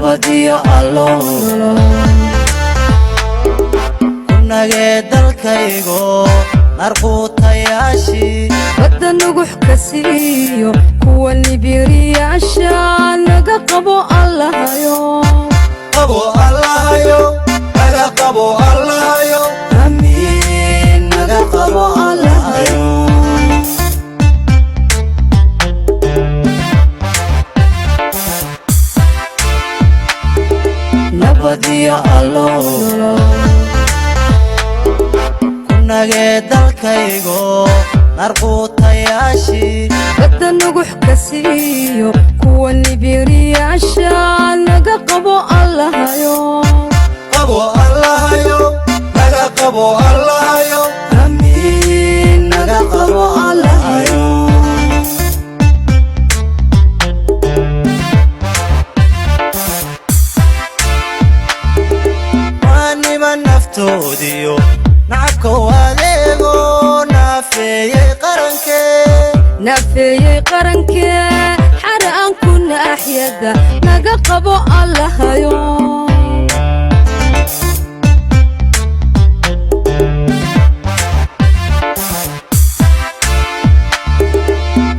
nabadiyo allow kunage dalkaygo narquutayashi badda nugux ka siiyo kuwa libiriyaasha naga qabo allahayo naga qabo allahayo amiin naga qabo allahayo nabadiyo allow kunage dalkaygo narquutayashi badda nugux ka siiyo kuwa libiriyaasha naga qabo allahayo naga qabo allahayo amiin naga qabo allahayo waaniman naftoodiyo nacabka wadeego nafeeyey qarankee xara aan ku naaxyada naga qabo allahayo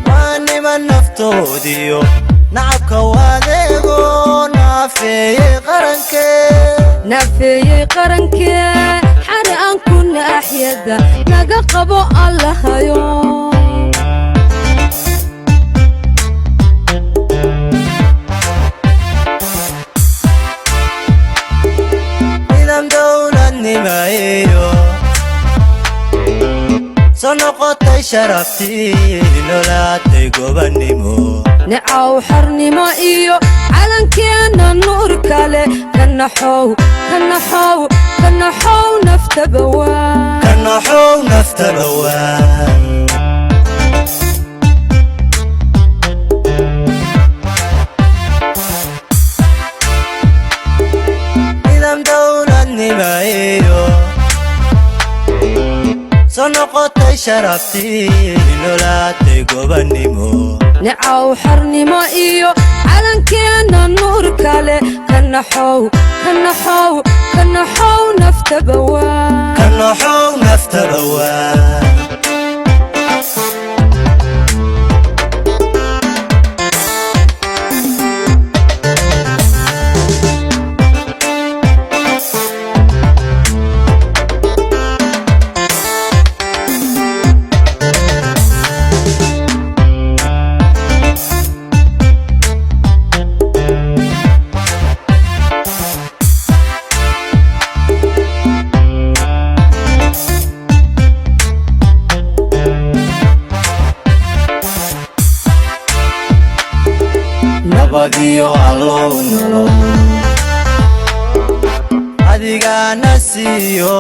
waaniman naftoodiyo nacabka wadeego nafeeyey qarankee xara aan ku naaxyada naga qabo allahayo nidaam dowladnimayo soo noqotay sharaftii nolaatay gobannimo nicaw xornimo iyo calankeena nuur kale kanaxow naftaba waa nidaam dowladnimayo soo noqotay sharaftii nolaatay gobannimo nicaw xornimo iyo calankeena nuur kale kanaxow naftaba waa nabadiyo allow adigana siiyo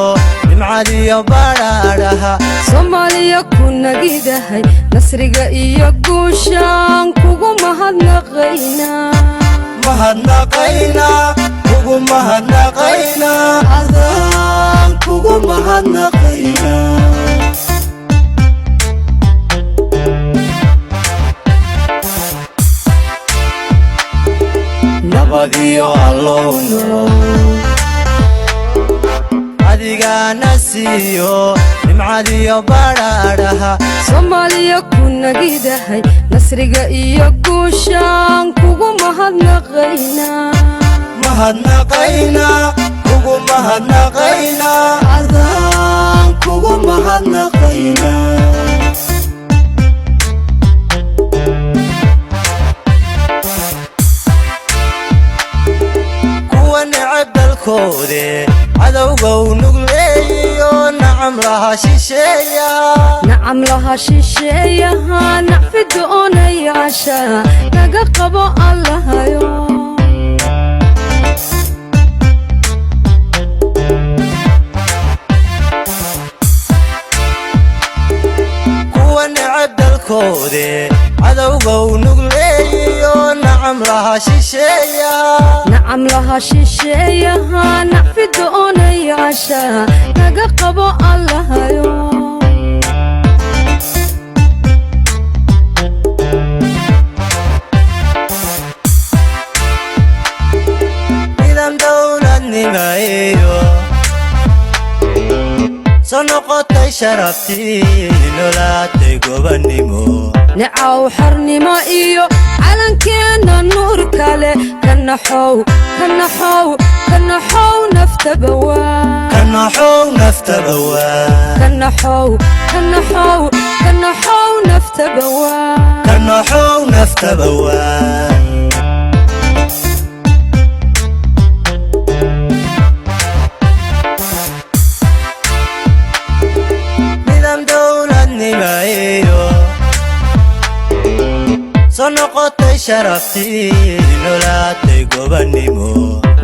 nimcadiyo badhaadhaha soomaaliya ku nagidahay nasriga iyo guushaan kugu mahadnaqaynaa adaan kugu mahadnaqaynaa nabadiyo allow adigana siiyo nimcadiyo badhaadhaha soomaaliya ku nagidahay nasriga iyo guushaan kugu mahadnaqaynaa adaan kugu mahadnaqaynaa kuwa necab dalkoode cadowgow nugleeyo nacam laha shisheeyaha nacfi doonayaasha naga qabo allahayo kuwa necab dalkoode cadowgow nugleeyo nacam laha shisheeyaha nacfi doonayaasha naga qabo allahayo sharaftii nolaatay gobannimo nicaw xornimo iyo calankeena nuur kale kanaxow kanaxow kanaxow naftaba waa kanaxow naftaba waa kanaxow kanaxow kanaxow naftaba waa kanaxow naftaba waa sonoqotay sharaftii nolaatay gobannimo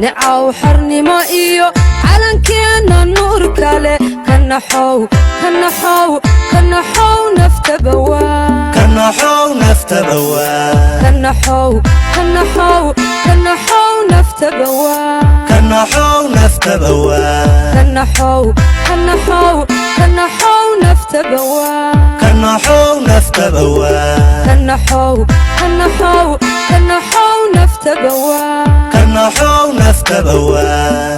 nicaw xornimo iyo calankeena nuur kale kanaxow kanaxow kanaxow naftaba waa kanaxow naftaba waa kanaxow kanaxow kanaxow naftaba waa kanaxow naftaba waa kanaxow kanaxow kanaxow naftaba waa kanaxow naftaba waa kanaxow kanaxow kanaxow naftaba waa kanaxow naftaba waa